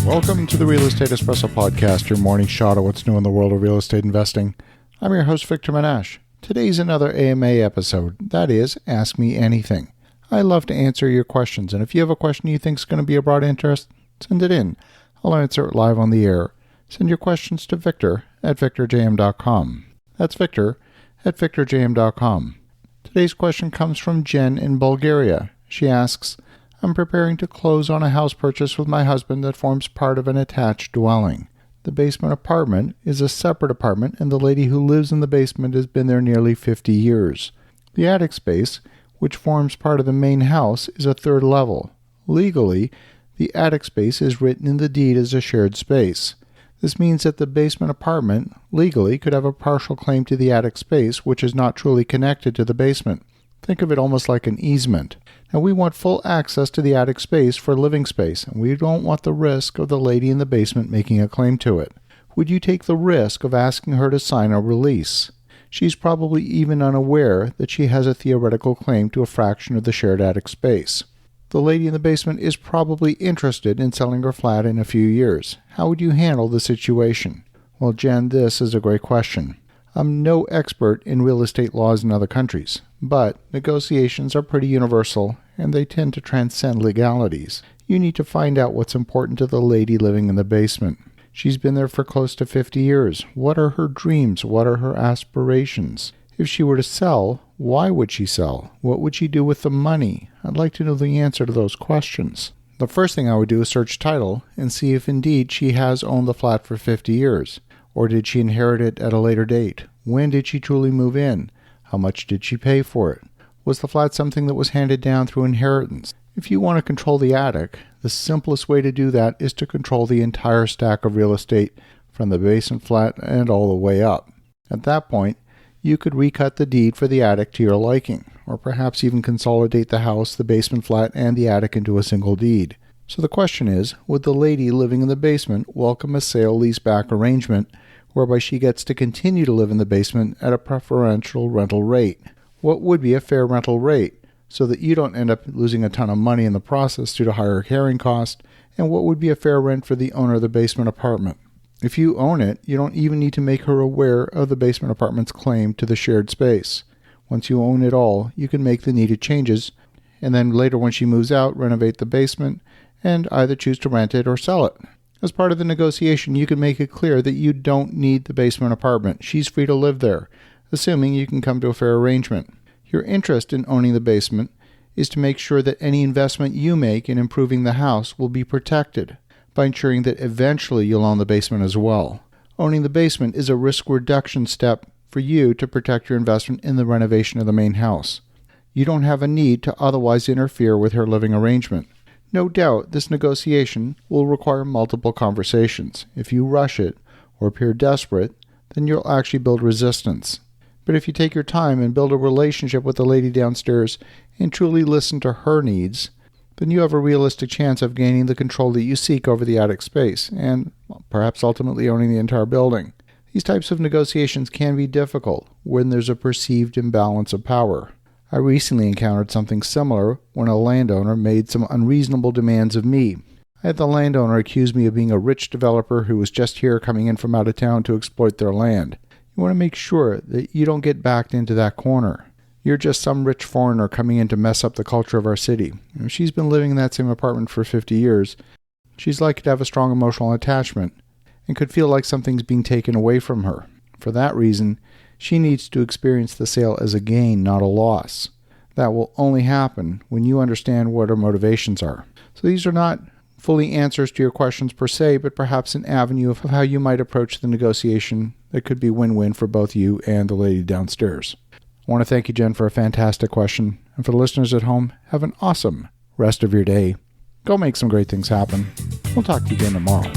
Welcome to the Real Estate Espresso Podcast, your morning shot of what's new in the world of real estate investing. I'm your host, Victor Menashe. Today's another AMA episode. That is, Ask Me Anything. I love to answer your questions, and if you have a question you think is going to be of broad interest, send it in. I'll answer it live on the air. Send your questions to victor@victorjm.com. That's victor@victorjm.com. Today's question comes from Jen in Bulgaria. She asks, I'm preparing to close on a house purchase with my husband that forms part of an attached dwelling. The basement apartment is a separate apartment, and the lady who lives in the basement has been there nearly 50 years. The attic space, which forms part of the main house, is a third level. Legally, the attic space is written in the deed as a shared space. This means that the basement apartment, legally, could have a partial claim to the attic space, which is not truly connected to the basement. Think of it almost like an easement. Now, we want full access to the attic space for living space, and we don't want the risk of the lady in the basement making a claim to it. Would you take the risk of asking her to sign a release? She's probably even unaware that she has a theoretical claim to a fraction of the shared attic space. The lady in the basement is probably interested in selling her flat in a few years. How would you handle the situation? Well, Jen, this is a great question. I'm no expert in real estate laws in other countries, but negotiations are pretty universal, and they tend to transcend legalities. You need to find out what's important to the lady living in the basement. She's been there for close to 50 years. What are her dreams? What are her aspirations? If she were to sell, why would she sell? What would she do with the money? I'd like to know the answer to those questions. The first thing I would do is search title and see if indeed she has owned the flat for 50 years. Or did she inherit it at a later date? When did she truly move in? How much did she pay for it? Was the flat something that was handed down through inheritance? If you want to control the attic, the simplest way to do that is to control the entire stack of real estate from the basement flat and all the way up. At that point, you could recut the deed for the attic to your liking, or perhaps even consolidate the house, the basement flat, and the attic into a single deed. So the question is, would the lady living in the basement welcome a sale-leaseback arrangement whereby she gets to continue to live in the basement at a preferential rental rate? What would be a fair rental rate so that you don't end up losing a ton of money in the process due to higher carrying costs? And what would be a fair rent for the owner of the basement apartment? If you own it, you don't even need to make her aware of the basement apartment's claim to the shared space. Once you own it all, you can make the needed changes, and then later when she moves out, renovate the basement and either choose to rent it or sell it. As part of the negotiation, you can make it clear that you don't need the basement apartment. She's free to live there, assuming you can come to a fair arrangement. Your interest in owning the basement is to make sure that any investment you make in improving the house will be protected by ensuring that eventually you'll own the basement as well. Owning the basement is a risk reduction step for you to protect your investment in the renovation of the main house. You don't have a need to otherwise interfere with her living arrangement. No doubt, this negotiation will require multiple conversations. If you rush it or appear desperate, then you'll actually build resistance. But if you take your time and build a relationship with the lady downstairs and truly listen to her needs, then you have a realistic chance of gaining the control that you seek over the attic space and perhaps ultimately owning the entire building. These types of negotiations can be difficult when there's a perceived imbalance of power. I recently encountered something similar when a landowner made some unreasonable demands of me. I had the landowner accuse me of being a rich developer who was just here coming in from out of town to exploit their land. You want to make sure that you don't get backed into that corner. You're just some rich foreigner coming in to mess up the culture of our city. If she's been living in that same apartment for 50 years, she's likely to have a strong emotional attachment and could feel like something's being taken away from her. For that reason, she needs to experience the sale as a gain, not a loss. That will only happen when you understand what her motivations are. So these are not fully answers to your questions per se, but perhaps an avenue of how you might approach the negotiation that could be win-win for both you and the lady downstairs. I want to thank you, Jen, for a fantastic question. And for the listeners at home, have an awesome rest of your day. Go make some great things happen. We'll talk to you again tomorrow.